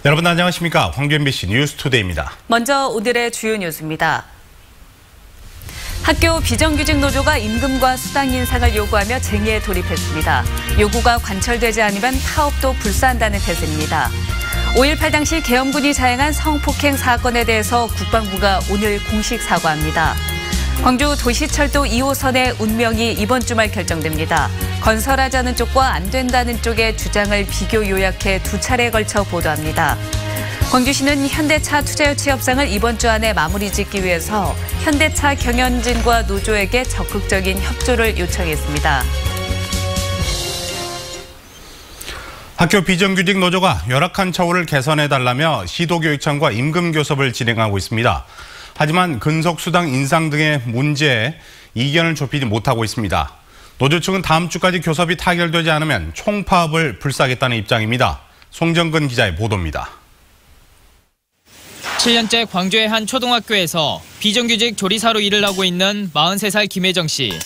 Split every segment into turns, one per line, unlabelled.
여러분 안녕하십니까? 황교 MBC 뉴스투데이입니다.
먼저 오늘의 주요 뉴스입니다. 학교 비정규직 노조가 임금과 수당 인상을 요구하며 쟁의에 돌입했습니다. 요구가 관철되지 않으면 파업도 불사한다는 태세입니다. 5.18 당시 계엄군이 자행한 성폭행 사건에 대해서 국방부가 오늘 공식 사과합니다. 광주 도시철도 2호선의 운명이 이번 주말 결정됩니다. 건설하자는 쪽과 안 된다는 쪽의 주장을 비교 요약해 두 차례에 걸쳐 보도합니다. 광주시는 현대차 투자유치 협상을 이번 주 안에 마무리 짓기 위해서 현대차 경영진과 노조에게 적극적인 협조를 요청했습니다.
학교 비정규직 노조가 열악한 처우를 개선해달라며 시도교육청과 임금교섭을 진행하고 있습니다. 하지만 근속수당 인상 등의 문제에 이견을 좁히지 못하고 있습니다. 노조 측은 다음 주까지 교섭이 타결되지 않으면 총파업을 불사하겠다는 입장입니다. 송정근 기자의 보도입니다.
7년째 광주의 한 초등학교에서 비정규직 조리사로 일을 하고 있는 43살 김혜정 씨.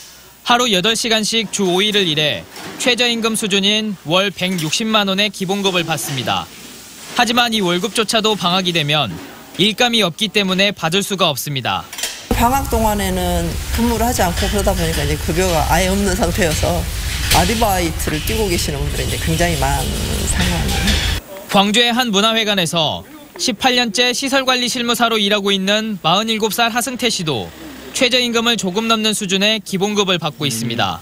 하루 8시간씩 주 5일을 일해 최저임금 수준인 월 160만 원의 기본급을 받습니다. 하지만 이 월급조차도 방학이 되면 일감이 없기 때문에 받을 수가 없습니다.
방학 동안에는 근무를 하지 않고 그러다 보니까 이제 급여가 아예 없는 상태여서 아르바이트를 뛰고 계시는 분들이 이제 굉장히 많은 상황이에요.
광주의 한 문화회관에서 18년째 시설관리 실무사로 일하고 있는 47살 하승태 씨도 최저임금을 조금 넘는 수준의 기본급을 받고 있습니다.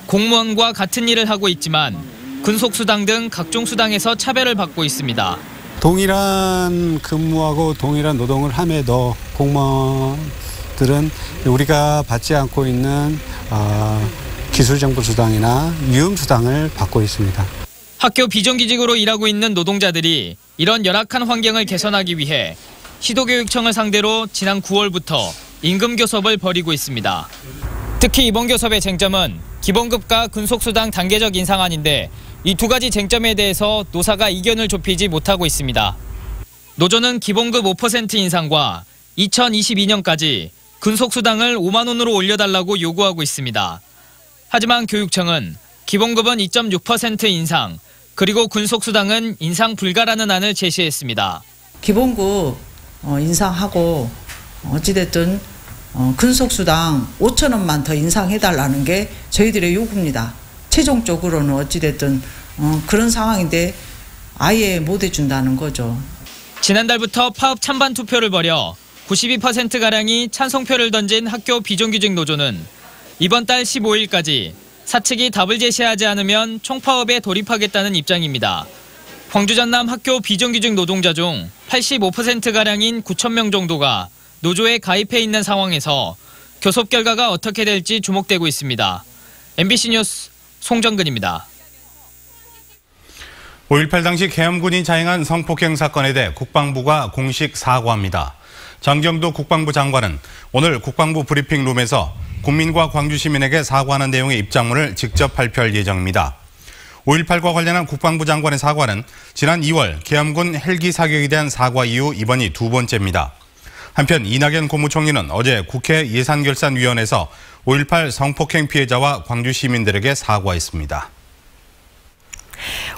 공무원과 같은 일을 하고 있지만 근속수당 등 각종 수당에서 차별을 받고 있습니다.
동일한 근무하고 동일한 노동을 함에도 공무원들은 우리가 받지 않고 있는 기술정보수당이나 유흥수당을 받고 있습니다.
학교 비정규직으로 일하고 있는 노동자들이 이런 열악한 환경을 개선하기 위해 시도교육청을 상대로 지난 9월부터 임금교섭을 벌이고 있습니다. 특히 이번 교섭의 쟁점은 기본급과 근속수당 단계적 인상안인데 이 두 가지 쟁점에 대해서 노사가 이견을 좁히지 못하고 있습니다. 노조는 기본급 5% 인상과 2022년까지 근속수당을 5만 원으로 올려달라고 요구하고 있습니다. 하지만 교육청은 기본급은 2.6% 인상, 그리고 근속수당은 인상 불가라는 안을 제시했습니다.
기본급 인상하고 어찌됐든 근속수당 5천 원만 더 인상해달라는 게 저희들의 요구입니다. 최종적으로는 어찌됐든 그런 상황인데 아예 못 해준다는 거죠.
지난달부터 파업 찬반 투표를 벌여 92%가량이 찬성표를 던진 학교 비정규직 노조는 이번 달 15일까지 사측이 답을 제시하지 않으면 총파업에 돌입하겠다는 입장입니다. 광주 전남 학교 비정규직 노동자 중 85%가량인 9천 명 정도가 노조에 가입해 있는 상황에서 교섭 결과가 어떻게 될지 주목되고 있습니다. MBC 뉴스 송정근입니다.
5.18 당시 계엄군이 자행한 성폭행 사건에 대해 국방부가 공식 사과합니다. 장경도 국방부 장관은 오늘 국방부 브리핑룸에서 국민과 광주 시민에게 사과하는 내용의 입장문을 직접 발표할 예정입니다. 5.18과 관련한 국방부 장관의 사과는 지난 2월 계엄군 헬기 사격에 대한 사과 이후 이번이 두 번째입니다. 한편 이낙연 국무총리는 어제 국회 예산결산위원회에서 5.18 성폭행 피해자와 광주 시민들에게 사과했습니다.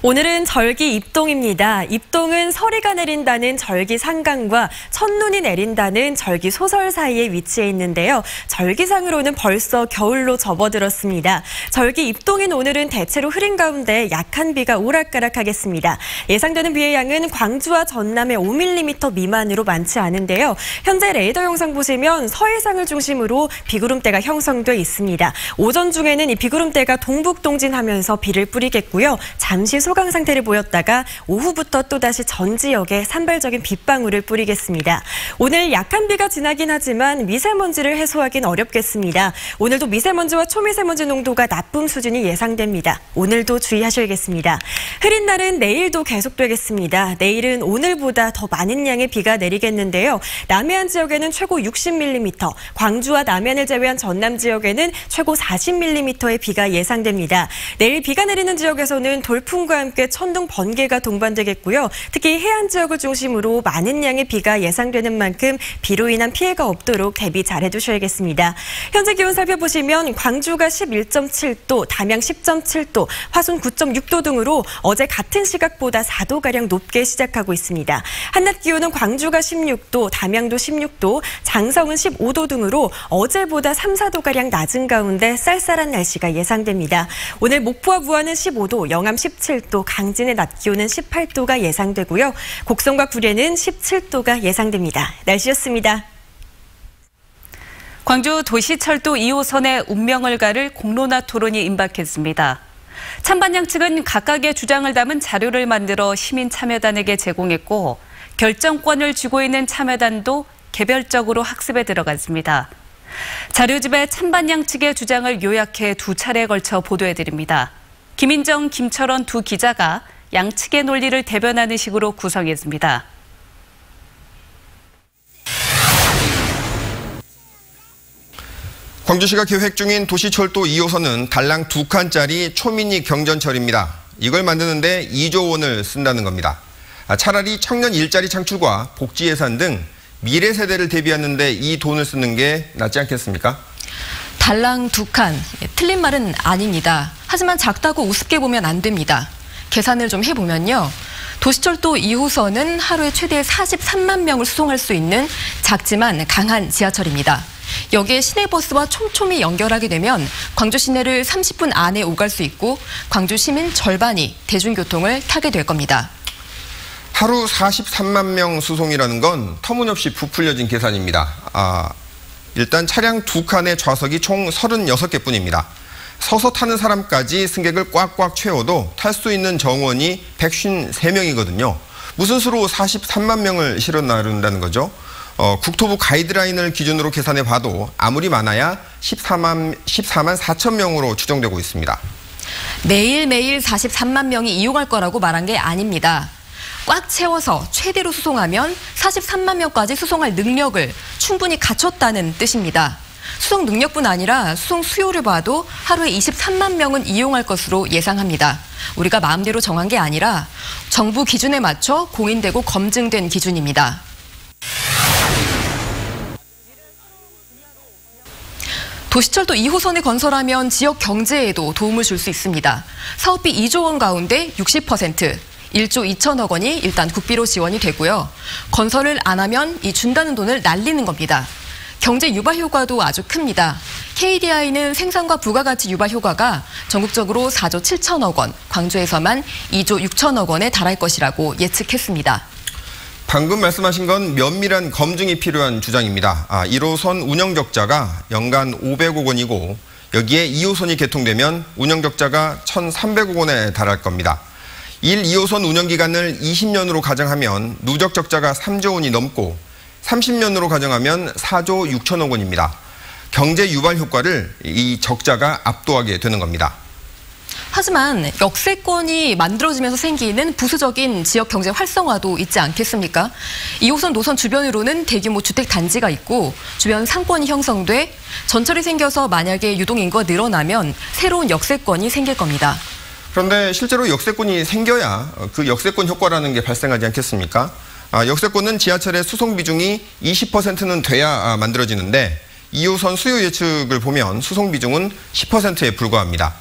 오늘은 절기 입동입니다. 입동은 서리가 내린다는 절기 상간과 첫눈이 내린다는 절기 소설 사이에 위치해 있는데요. 절기상으로는 벌써 겨울로 접어들었습니다. 절기 입동인 오늘은 대체로 흐린 가운데 약한 비가 오락가락하겠습니다. 예상되는 비의 양은 광주와 전남의 5mm 미만으로 많지 않은데요. 현재 레이더 영상 보시면 서해상을 중심으로 비구름대가 형성돼 있습니다. 오전 중에는 이 비구름대가 동북동진하면서 비를 뿌리겠고요. 잠시 소강 상태를 보였다가 오후부터 또다시 전 지역에 산발적인 빗방울을 뿌리겠습니다. 오늘 약한 비가 지나긴 하지만 미세먼지를 해소하긴 어렵겠습니다. 오늘도 미세먼지와 초미세먼지 농도가 나쁨 수준이 예상됩니다. 오늘도 주의하셔야겠습니다. 흐린 날은 내일도 계속되겠습니다. 내일은 오늘보다 더 많은 양의 비가 내리겠는데요. 남해안 지역에는 최고 60mm, 광주와 남해안을 제외한 전남 지역에는 최고 40mm의 비가 예상됩니다. 내일 비가 내리는 지역에서는 돌풍과 함께 천둥, 번개가 동반되겠고요. 특히 해안 지역을 중심으로 많은 양의 비가 예상되는 만큼 비로 인한 피해가 없도록 대비 잘 해두셔야겠습니다. 현재 기온 살펴보시면 광주가 11.7도, 담양 10.7도, 화순 9.6도 등으로 어제 같은 시각보다 4도가량 높게 시작하고 있습니다. 한낮 기온은 광주가 16도, 담양도 16도, 장성은 15도 등으로 어제보다 3, 4도가량 낮은 가운데 쌀쌀한 날씨가 예상됩니다. 오늘 목포와 부안은 15도, 영암 17도, 강진의 낮 기온은 18도가 예상되고요. 곡성과 구례는 17도가 예상됩니다. 날씨였습니다.
광주 도시철도 2호선의 운명을 가를 공론화 토론이 임박했습니다. 찬반양 측은 각각의 주장을 담은 자료를 만들어 시민 참여단에게 제공했고 결정권을 쥐고 있는 참여단도 개별적으로 학습에 들어갔습니다. 자료집에 찬반양 측의 주장을 요약해 2차례에 걸쳐 보도해드립니다. 김인정, 김철원 두 기자가 양측의 논리를 대변하는 식으로 구성했습니다.
광주시가 계획 중인 도시철도 2호선은 달랑 2칸짜리 초미니 경전철입니다. 이걸 만드는데 2조 원을 쓴다는 겁니다. 차라리 청년 일자리 창출과 복지 예산 등 미래 세대를 대비하는데 이 돈을 쓰는 게 낫지 않겠습니까?
달랑 2칸, 틀린 말은 아닙니다. 하지만 작다고 우습게 보면 안 됩니다. 계산을 좀 해보면요. 도시철도 2호선은 하루에 최대 43만 명을 수송할 수 있는 작지만 강한 지하철입니다. 여기에 시내버스와 촘촘히 연결하게 되면 광주 시내를 30분 안에 오갈 수 있고 광주 시민 절반이 대중교통을 타게 될 겁니다.
하루 43만 명 수송이라는 건 터무니없이 부풀려진 계산입니다. 일단 차량 2칸의 좌석이 총 36개뿐입니다. 서서 타는 사람까지 승객을 꽉꽉 채워도 탈 수 있는 정원이 153명이거든요. 무슨 수로 43만 명을 실어 나른다는 거죠? 국토부 가이드라인을 기준으로 계산해 봐도 아무리 많아야 14만 4천 명으로 추정되고 있습니다.
매일매일 43만 명이 이용할 거라고 말한 게 아닙니다. 꽉 채워서 최대로 수송하면 43만 명까지 수송할 능력을 충분히 갖췄다는 뜻입니다. 수송 능력뿐 아니라 수송 수요를 봐도 하루에 23만 명은 이용할 것으로 예상합니다. 우리가 마음대로 정한 게 아니라 정부 기준에 맞춰 공인되고 검증된 기준입니다. 도시철도 2호선을 건설하면 지역 경제에도 도움을 줄 수 있습니다. 사업비 2조 원 가운데 60%, 1조 2천억 원이 일단 국비로 지원이 되고요. 건설을 안 하면 이 준다는 돈을 날리는 겁니다. 경제 유발 효과도 아주 큽니다. KDI는 생산과 부가가치 유발 효과가 전국적으로 4조 7천억 원, 광주에서만 2조 6천억 원에 달할 것이라고 예측했습니다.
방금 말씀하신 건 면밀한 검증이 필요한 주장입니다. 1호선 운영 적자가 연간 500억 원이고 여기에 2호선이 개통되면 운영 적자가 1,300억 원에 달할 겁니다. 1, 2호선 운영 기간을 20년으로 가정하면 누적 적자가 3조 원이 넘고 30년으로 가정하면 4조 6천억 원입니다. 경제 유발 효과를 이 적자가 압도하게 되는 겁니다.
하지만 역세권이 만들어지면서 생기는 부수적인 지역 경제 활성화도 있지 않겠습니까? 2호선 노선 주변으로는 대규모 주택 단지가 있고 주변 상권이 형성돼 전철이 생겨서 만약에 유동인구가 늘어나면 새로운 역세권이 생길 겁니다.
그런데 실제로 역세권이 생겨야 그 역세권 효과라는 게 발생하지 않겠습니까? 역세권은 지하철의 수송 비중이 20%는 돼야 만들어지는데 2호선 수요 예측을 보면 수송 비중은 10%에 불과합니다.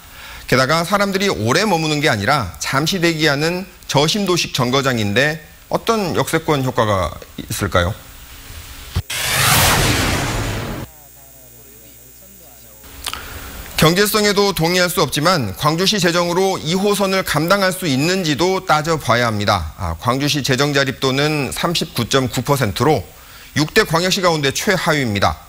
게다가 사람들이 오래 머무는 게 아니라 잠시 대기하는 저심도식 정거장인데 어떤 역세권 효과가 있을까요? 경제성에도 동의할 수 없지만 광주시 재정으로 2호선을 감당할 수 있는지도 따져봐야 합니다. 광주시 재정 자립도는 39.9%로 6대 광역시 가운데 최하위입니다.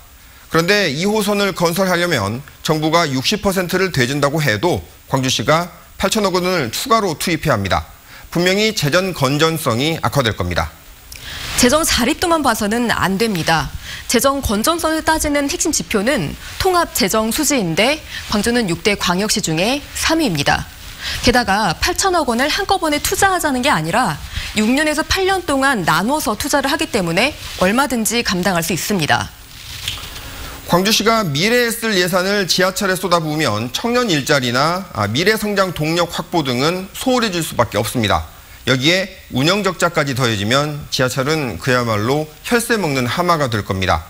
그런데 2호선을 건설하려면 정부가 60%를 대준다고 해도 광주시가 8천억 원을 추가로 투입해야 합니다. 분명히 재정 건전성이 악화될 겁니다.
재정 자립도만 봐서는 안 됩니다. 재정 건전성을 따지는 핵심 지표는 통합 재정 수지인데 광주는 6대 광역시 중에 3위입니다. 게다가 8천억 원을 한꺼번에 투자하자는 게 아니라 6년에서 8년 동안 나눠서 투자를 하기 때문에 얼마든지 감당할 수 있습니다.
광주시가 미래에 쓸 예산을 지하철에 쏟아부으면 청년 일자리나 미래 성장 동력 확보 등은 소홀해질 수밖에 없습니다. 여기에 운영 적자까지 더해지면 지하철은 그야말로 혈세 먹는 하마가 될 겁니다.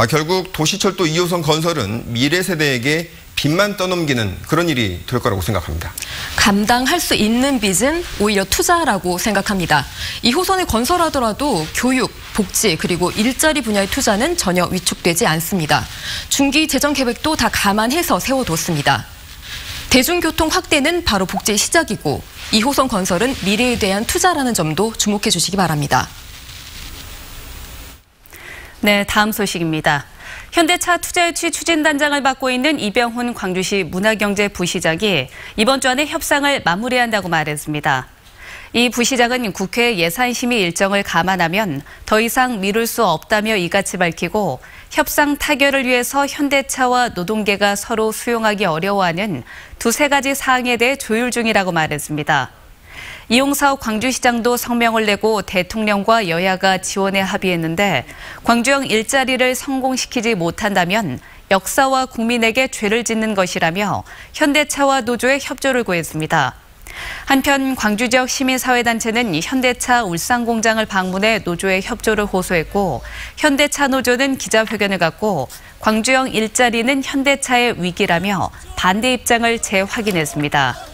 결국 도시철도 2호선 건설은 미래 세대에게 빚만 떠넘기는 그런 일이 될 거라고 생각합니다.
감당할 수 있는 빚은 오히려 투자라고 생각합니다. 2호선을 건설하더라도 교육, 복지 그리고 일자리 분야의 투자는 전혀 위축되지 않습니다. 중기 재정 계획도 다 감안해서 세워뒀습니다. 대중교통 확대는 바로 복지의 시작이고 2호선 건설은 미래에 대한 투자라는 점도 주목해 주시기 바랍니다.
네, 다음 소식입니다. 현대차 투자유치 추진단장을 맡고 있는 이병훈 광주시 문화경제부시장이 이번 주 안에 협상을 마무리한다고 말했습니다. 이 부시장은 국회 예산심의 일정을 감안하면 더 이상 미룰 수 없다며 이같이 밝히고 협상 타결을 위해서 현대차와 노동계가 서로 수용하기 어려워하는 두세 가지 사항에 대해 조율 중이라고 말했습니다. 이용사업 광주시장도 성명을 내고 대통령과 여야가 지원에 합의했는데 광주형 일자리를 성공시키지 못한다면 역사와 국민에게 죄를 짓는 것이라며 현대차와 노조의 협조를 구했습니다. 한편 광주 지역 시민사회단체는 현대차 울산공장을 방문해 노조의 협조를 호소했고 현대차 노조는 기자회견을 갖고 광주형 일자리는 현대차의 위기라며 반대 입장을 재확인했습니다.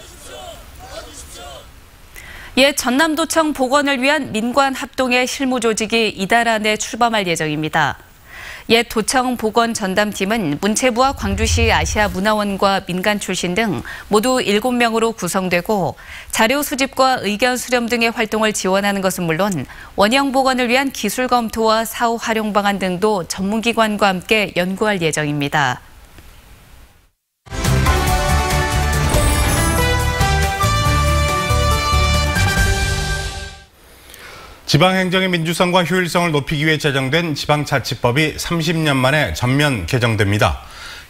옛 전남도청 복원을 위한 민관합동의 실무조직이 이달 안에 출범할 예정입니다. 옛 도청 복원 전담팀은 문체부와 광주시 아시아문화원과 민간 출신 등 모두 7명으로 구성되고 자료 수집과 의견 수렴 등의 활동을 지원하는 것은 물론 원형 복원을 위한 기술 검토와 사후 활용 방안 등도 전문기관과 함께 연구할 예정입니다.
지방행정의 민주성과 효율성을 높이기 위해 제정된 지방자치법이 30년 만에 전면 개정됩니다.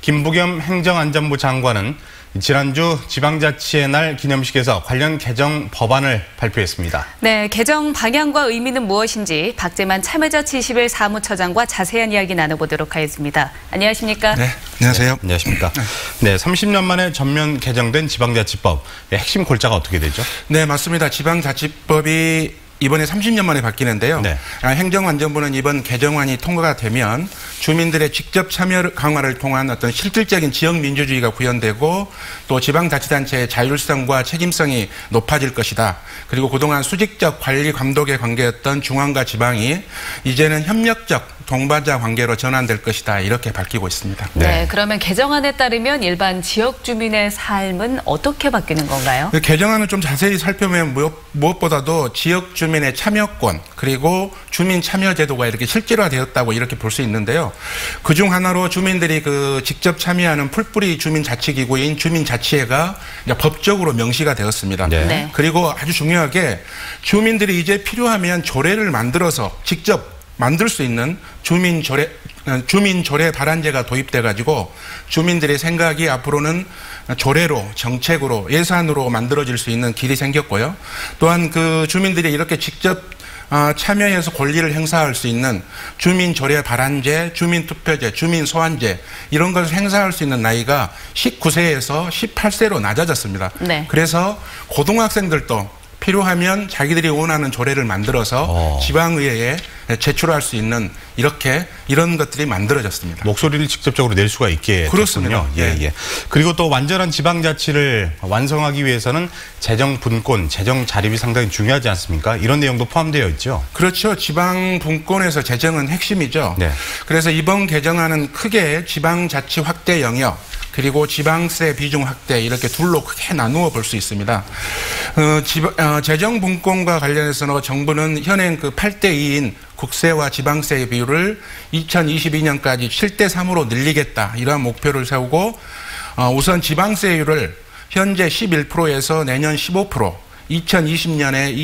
김부겸 행정안전부 장관은 지난주 지방자치의 날 기념식에서 관련 개정 법안을 발표했습니다.
네, 개정 방향과 의미는 무엇인지 박재만 참여자 71 사무처장과 자세한 이야기 나눠보도록 하겠습니다. 안녕하십니까?
네, 안녕하세요.
네, 안녕하십니까? 네, 30년 만에 전면 개정된 지방자치법. 핵심 골자가 어떻게 되죠?
네, 맞습니다. 지방자치법이 이번에 30년 만에 바뀌는데요.
네.
행정안전부는 이번 개정안이 통과가 되면 주민들의 직접 참여 강화를 통한 어떤 실질적인 지역 민주주의가 구현되고 또 지방자치단체의 자율성과 책임성이 높아질 것이다. 그리고 그동안 수직적 관리 감독의 관계였던 중앙과 지방이 이제는 협력적 동반자 관계로 전환될 것이다. 이렇게 밝히고 있습니다.
네, 그러면 개정안에 따르면 일반 지역 주민의 삶은 어떻게 바뀌는 건가요?
개정안을 좀 자세히 살펴보면 무엇보다도 지역 주민의 참여권 그리고 주민 참여 제도가 이렇게 실질화되었다고 이렇게 볼 수 있는데요. 그중 하나로 주민들이 직접 참여하는 풀뿌리 주민자치기구인 주민자치회가 이제 법적으로 명시가 되었습니다.
네.
그리고 아주 중요하게 주민들이 이제 필요하면 조례를 만들어서 직접 만들 수 있는 주민조례 발안제가 도입돼 가지고 주민들의 생각이 앞으로는 조례로 정책으로 예산으로 만들어질 수 있는 길이 생겼고요. 또한 주민들이 이렇게 직접 참여해서 권리를 행사할 수 있는 주민조례 발안제, 주민투표제, 주민소환제 이런 것을 행사할 수 있는 나이가 19세에서 18세로 낮아졌습니다.
네.
그래서 고등학생들도 필요하면 자기들이 원하는 조례를 만들어서 지방의회에 제출할 수 있는 이런 것들이 만들어졌습니다.
목소리를 직접적으로 낼 수가 있게
그렇습니다.
됐군요. 예. 그리고 또 완전한 지방자치를 완성하기 위해서는 재정 분권, 재정 자립이 상당히 중요하지 않습니까? 이런 내용도 포함되어 있죠.
그렇죠. 지방 분권에서 재정은 핵심이죠.
네.
그래서 이번 개정안은 크게 지방자치 확대 영역 그리고 지방세 비중 확대 이렇게 둘로 크게 나누어 볼 수 있습니다. 재정 분권과 관련해서는 정부는 현행 8대2인 국세와 지방세의 비율을 2022년까지 7대3으로 늘리겠다 이러한 목표를 세우고 우선 지방세율을 현재 11%에서 내년 15%, 2020년에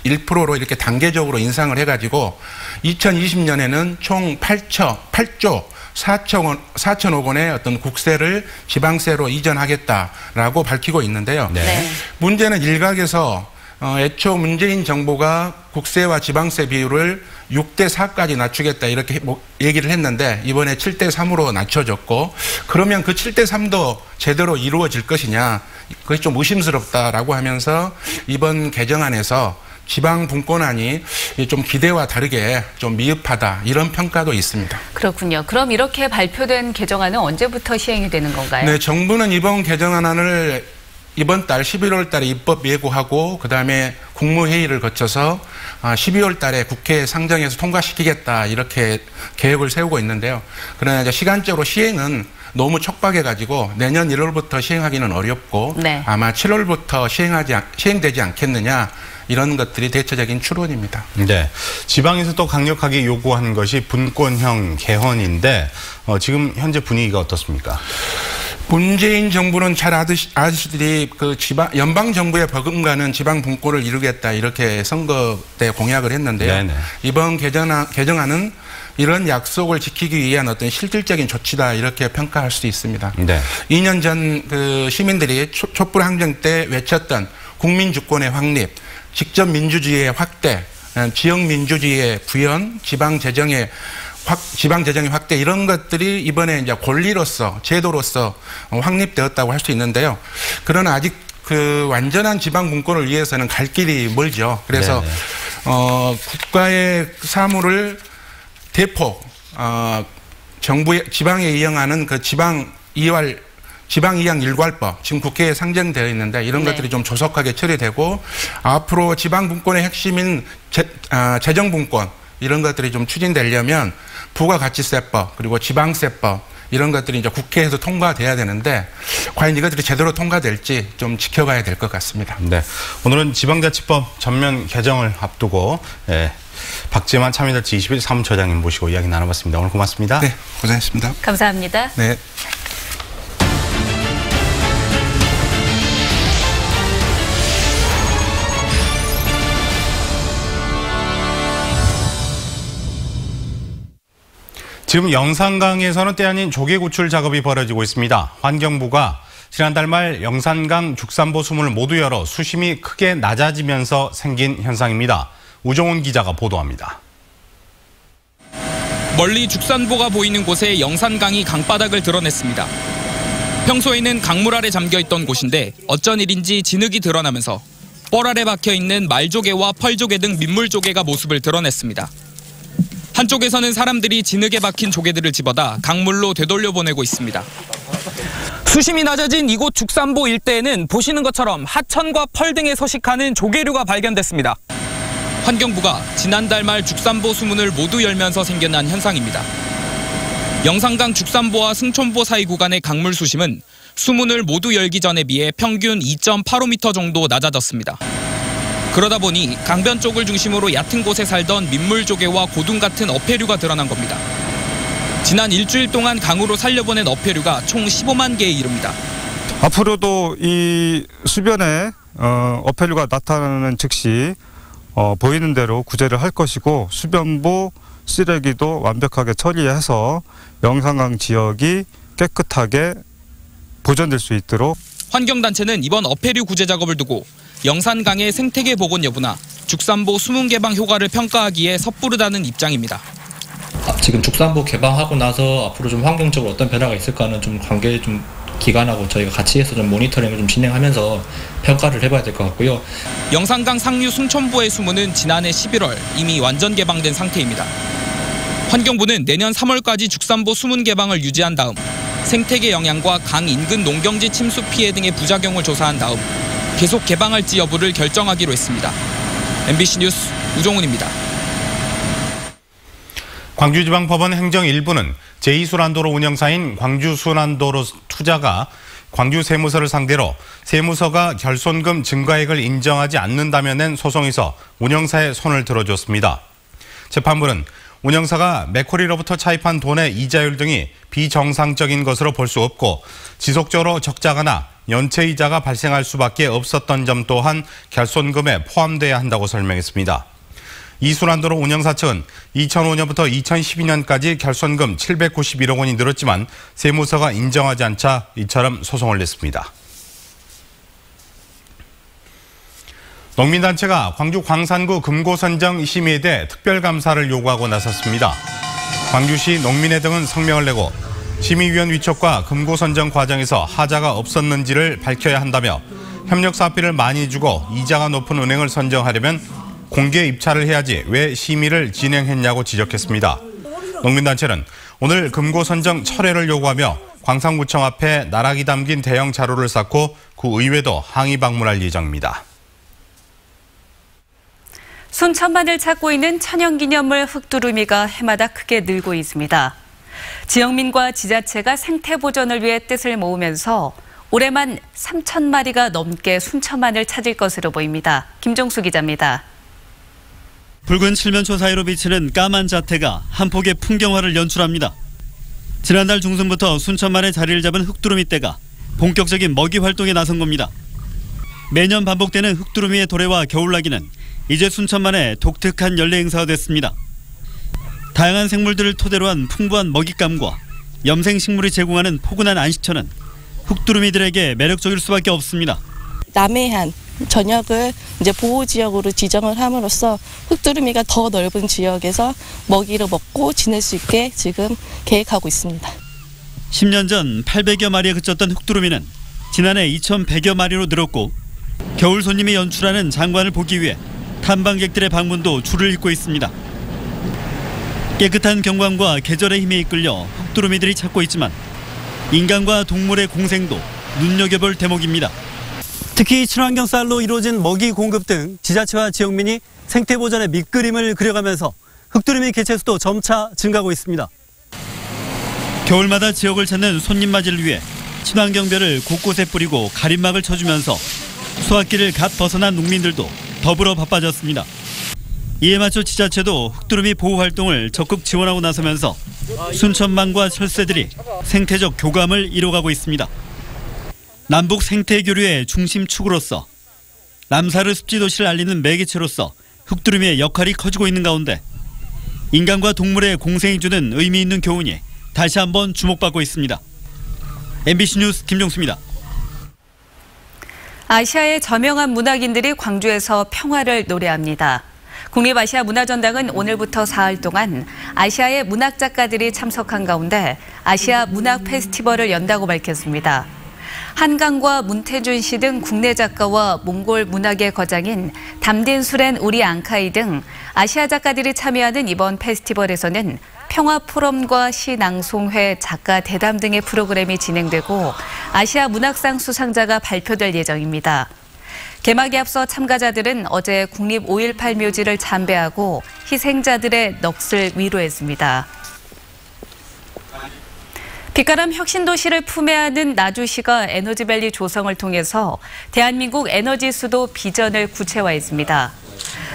21%로 이렇게 단계적으로 인상을 해가지고 2020년에는 총 8조 4천억 원의 어떤 국세를 지방세로 이전하겠다라고 밝히고 있는데요.
네.
문제는 일각에서 애초 문재인 정부가 국세와 지방세 비율을 6대4까지 낮추겠다 이렇게 얘기를 했는데 이번에 7대3으로 낮춰졌고 그러면 그 7대3도 제대로 이루어질 것이냐 그것이 좀 의심스럽다라고 하면서 이번 개정안에서 지방 분권안이 좀 기대와 다르게 좀 미흡하다 이런 평가도 있습니다.
그렇군요. 그럼 이렇게 발표된 개정안은 언제부터 시행이 되는 건가요?
네, 정부는 이번 개정안을 이번 달 11월 달에 입법 예고하고 그다음에 국무회의를 거쳐서 12월 달에 국회에 상정해서 통과시키겠다 이렇게 계획을 세우고 있는데요. 그러나 이제 시간적으로 시행은 너무 촉박해가지고 내년 1월부터 시행하기는 어렵고
네.
아마 7월부터 시행되지 않겠느냐 이런 것들이 대체적인 추론입니다.
네, 지방에서 또 강력하게 요구한 것이 분권형 개헌인데 지금 현재 분위기가 어떻습니까?
문재인 정부는 잘 아시듯이 그 연방 정부의 버금가는 지방 분권을 이루겠다 이렇게 선거 때 공약을 했는데요.
네네.
이번 개정안은 이런 약속을 지키기 위한 어떤 실질적인 조치다 이렇게 평가할 수 있습니다.
네.
2년 전 그 시민들이 촛불 항쟁 때 외쳤던 국민 주권의 확립, 직접 민주주의의 확대, 지역 민주주의의 구현, 지방 재정의 확대 이런 것들이 이번에 이제 권리로서 제도로서 확립되었다고 할 수 있는데요. 그러나 아직 그 완전한 지방 분권을 위해서는 갈 길이 멀죠. 그래서 국가의 사무를 대폭 정부의 지방에 이행하는 그 지방 이양 일괄법 지금 국회에 상정되어 있는데 이런 것들이 좀 조속하게 처리되고 앞으로 지방 분권의 핵심인 재정 분권 이런 것들이 좀 추진되려면 부가가치세법 그리고 지방세법 이런 것들이 이제 국회에서 통과돼야 되는데 과연 이것들이 제대로 통과될지 좀 지켜봐야 될 것 같습니다.
네, 오늘은 지방자치법 전면 개정을 앞두고 박지만 참여달치 21 사무처장님 모시고 이야기 나눠봤습니다. 오늘 고맙습니다.
네, 고생했습니다.
감사합니다.
네.
지금 영산강에서는 때 아닌 조개 구출 작업이 벌어지고 있습니다. 환경부가 지난달 말 영산강 죽산보 수문을 모두 열어 수심이 크게 낮아지면서 생긴 현상입니다. 우종훈 기자가 보도합니다.
멀리 죽산보가 보이는 곳에 영산강이 강바닥을 드러냈습니다. 평소에는 강물 아래 잠겨있던 곳인데 어쩐 일인지 진흙이 드러나면서 뻘 아래 박혀있는 말조개와 펄조개 등 민물조개가 모습을 드러냈습니다. 한쪽에서는 사람들이 진흙에 박힌 조개들을 집어다 강물로 되돌려 보내고 있습니다. 수심이 낮아진 이곳 죽산보 일대에는 보시는 것처럼 하천과 펄 등에 서식하는 조개류가 발견됐습니다. 환경부가 지난달 말 죽산보 수문을 모두 열면서 생겨난 현상입니다. 영산강 죽산보와 승촌보 사이 구간의 강물 수심은 수문을 모두 열기 전에 비해 평균 2.85m 정도 낮아졌습니다. 그러다 보니 강변 쪽을 중심으로 얕은 곳에 살던 민물조개와 고둥 같은 어패류가 드러난 겁니다. 지난 일주일 동안 강으로 살려보낸 어패류가 총 15만 개에 이릅니다.
앞으로도 이 수변에 어패류가 나타나는 즉시 보이는 대로 구제를 할 것이고 수변보 쓰레기도 완벽하게 처리해서 영산강 지역이 깨끗하게 보존될 수 있도록
환경단체는 이번 어패류 구제 작업을 두고 영산강의 생태계 복원 여부나 죽산보 수문 개방 효과를 평가하기에 섣부르다는 입장입니다.
지금 죽산보 개방하고 나서 앞으로 좀 환경적으로 어떤 변화가 있을까는 좀 관계 좀 기관하고 저희가 같이 해서 좀 모니터링을 좀 진행하면서 평가를 해봐야 될 것 같고요.
영산강 상류 승촌보의 수문은 지난해 11월 이미 완전 개방된 상태입니다. 환경부는 내년 3월까지 죽산보 수문 개방을 유지한 다음 생태계 영향과 강 인근 농경지 침수 피해 등의 부작용을 조사한 다음 계속 개방할지 여부를 결정하기로 했습니다. MBC 뉴스 우종훈입니다.
광주지방법원 행정 1부는 제2순환도로 운영사인 광주순환도로 투자가 광주 세무서를 상대로 세무서가 결손금 증가액을 인정하지 않는다며 낸 소송에서 운영사의 손을 들어줬습니다. 재판부는 운영사가 맥쿼리로부터 차입한 돈의 이자율 등이 비정상적인 것으로 볼 수 없고 지속적으로 적자거나 연체이자가 발생할 수밖에 없었던 점 또한 결손금에 포함돼야 한다고 설명했습니다. 이순환도로 운영사 측은 2005년부터 2012년까지 결손금 791억 원이 늘었지만 세무서가 인정하지 않자 이처럼 소송을 냈습니다. 농민단체가 광주 광산구 금고선정 심의에 대해 특별감사를 요구하고 나섰습니다. 광주시 농민회 등은 성명을 내고 심의위원 위촉과 금고선정 과정에서 하자가 없었는지를 밝혀야 한다며 협력사업비를 많이 주고 이자가 높은 은행을 선정하려면 공개 입찰을 해야지 왜 심의를 진행했냐고 지적했습니다. 농민단체는 오늘 금고 선정 철회를 요구하며 광산구청 앞에 나락이 담긴 대형 자루를 쌓고 구의회도 항의 방문할 예정입니다.
순천만을 찾고 있는 천연기념물 흑두루미가 해마다 크게 늘고 있습니다. 지역민과 지자체가 생태 보존을 위해 뜻을 모으면서 올해만 3,000마리가 넘게 순천만을 찾을 것으로 보입니다. 김종수 기자입니다.
붉은 칠면초 사이로 비치는 까만 자태가 한 폭의 풍경화를 연출합니다. 지난달 중순부터 순천만에 자리를 잡은 흑두루미 떼가 본격적인 먹이 활동에 나선 겁니다. 매년 반복되는 흑두루미의 도래와 겨울나기는 이제 순천만의 독특한 연례 행사가 됐습니다. 다양한 생물들을 토대로 한 풍부한 먹잇감과 염생식물이 제공하는 포근한 안식처는 흑두루미들에게 매력적일 수밖에 없습니다.
남해안 전역을 이제 보호지역으로 지정을 함으로써 흑두루미가 더 넓은 지역에서 먹이를 먹고 지낼 수 있게 지금 계획하고 있습니다.
10년 전 800여 마리에 그쳤던 흑두루미는 지난해 2,100여 마리로 늘었고 겨울 손님이 연출하는 장관을 보기 위해 탐방객들의 방문도 줄을 잇고 있습니다. 깨끗한 경관과 계절의 힘에 이끌려 흑두루미들이 찾고 있지만 인간과 동물의 공생도 눈여겨볼 대목입니다.
특히 친환경 쌀로 이루어진 먹이 공급 등 지자체와 지역민이 생태보전의 밑그림을 그려가면서 흑두루미 개체수도 점차 증가하고 있습니다.
겨울마다 지역을 찾는 손님 맞이를 위해 친환경별을 곳곳에 뿌리고 가림막을 쳐주면서 수확기를 갓 벗어난 농민들도 더불어 바빠졌습니다. 이에 맞춰 지자체도 흑두루미 보호 활동을 적극 지원하고 나서면서 순천만과 철새들이 생태적 교감을 이뤄가고 있습니다. 남북 생태 교류의 중심축으로서 람사르 습지도시를 알리는 매개체로서 흑두루미의 역할이 커지고 있는 가운데 인간과 동물의 공생이 주는 의미 있는 교훈이 다시 한번 주목받고 있습니다. MBC 뉴스 김종수입니다.
아시아의 저명한 문학인들이 광주에서 평화를 노래합니다. 국립아시아문화전당은 오늘부터 사흘 동안 아시아의 문학작가들이 참석한 가운데 아시아 문학 페스티벌을 연다고 밝혔습니다. 한강과 문태준 씨 등 국내 작가와 몽골 문학의 거장인 담딘 수렌 우리 앙카이 등 아시아 작가들이 참여하는 이번 페스티벌에서는 평화 포럼과 시 낭송회, 작가 대담 등의 프로그램이 진행되고 아시아 문학상 수상자가 발표될 예정입니다. 개막에 앞서 참가자들은 어제 국립 5.18 묘지를 참배하고 희생자들의 넋을 위로했습니다. 빛가람 혁신도시를 품에 안은 나주시가 에너지밸리 조성을 통해서 대한민국 에너지 수도 비전을 구체화했습니다.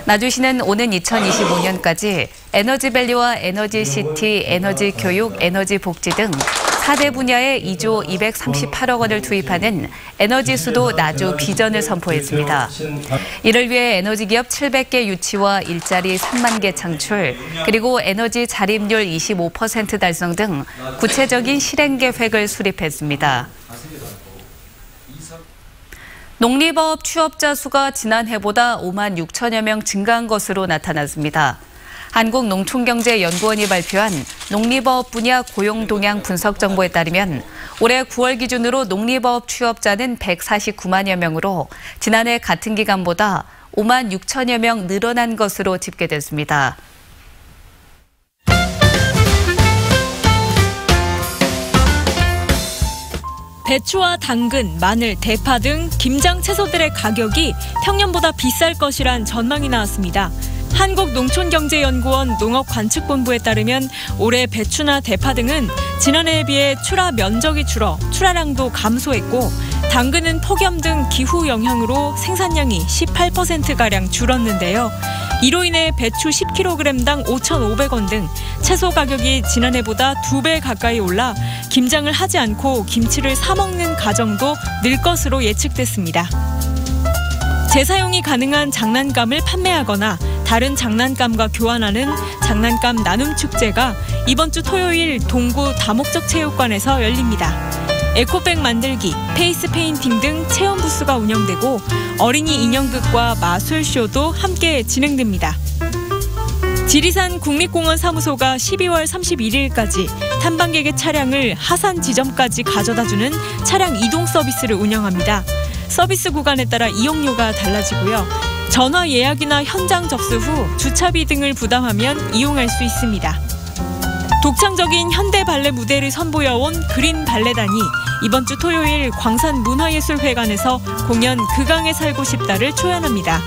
나주시는 오는 2025년까지 에너지밸리와 에너지시티, 에너지교육, 에너지복지 등 4대 분야에 2조 238억 원을 투입하는 에너지 수도 나주 비전을 선포했습니다. 이를 위해 에너지 기업 700개 유치와 일자리 3만 개 창출, 그리고 에너지 자립률 25% 달성 등 구체적인 실행 계획을 수립했습니다. 농림업 취업자 수가 지난해보다 5만 6천여 명 증가한 것으로 나타났습니다. 한국농촌경제연구원이 발표한 농림업 분야 고용 동향 분석 정보에 따르면 올해 9월 기준으로 농림업 취업자는 149만여 명으로 지난해 같은 기간보다 5만 6천여 명 늘어난 것으로 집계됐습니다.
배추와 당근, 마늘, 대파 등 김장 채소들의 가격이 평년보다 비쌀 것이란 전망이 나왔습니다. 한국농촌경제연구원 농업관측본부에 따르면 올해 배추나 대파 등은 지난해에 비해 출하 면적이 줄어 출하량도 감소했고 당근은 폭염 등 기후 영향으로 생산량이 18%가량 줄었는데요. 이로 인해 배추 10kg당 5,500원 등 채소 가격이 지난해보다 2배 가까이 올라 김장을 하지 않고 김치를 사 먹는 가정도 늘 것으로 예측됐습니다. 재사용이 가능한 장난감을 판매하거나 다른 장난감과 교환하는 장난감 나눔 축제가 이번 주 토요일 동구 다목적 체육관에서 열립니다. 에코백 만들기, 페이스 페인팅 등 체험 부스가 운영되고 어린이 인형극과 마술쇼도 함께 진행됩니다. 지리산 국립공원 사무소가 12월 31일까지 탐방객의 차량을 하산 지점까지 가져다주는 차량 이동 서비스를 운영합니다. 서비스 구간에 따라 이용료가 달라지고요. 전화 예약이나 현장 접수 후 주차비 등을 부담하면 이용할 수 있습니다. 독창적인 현대 발레 무대를 선보여온 그린 발레단이 이번 주 토요일 광산문화예술회관에서 공연 그 강에 살고 싶다를 초연합니다.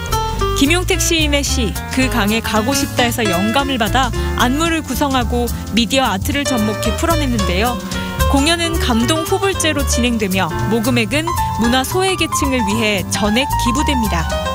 김용택 시인의 시 그 강에 가고 싶다에서 영감을 받아 안무를 구성하고 미디어 아트를 접목해 풀어냈는데요. 공연은 감동 후불제로 진행되며 모금액은 문화 소외계층을 위해 전액 기부됩니다.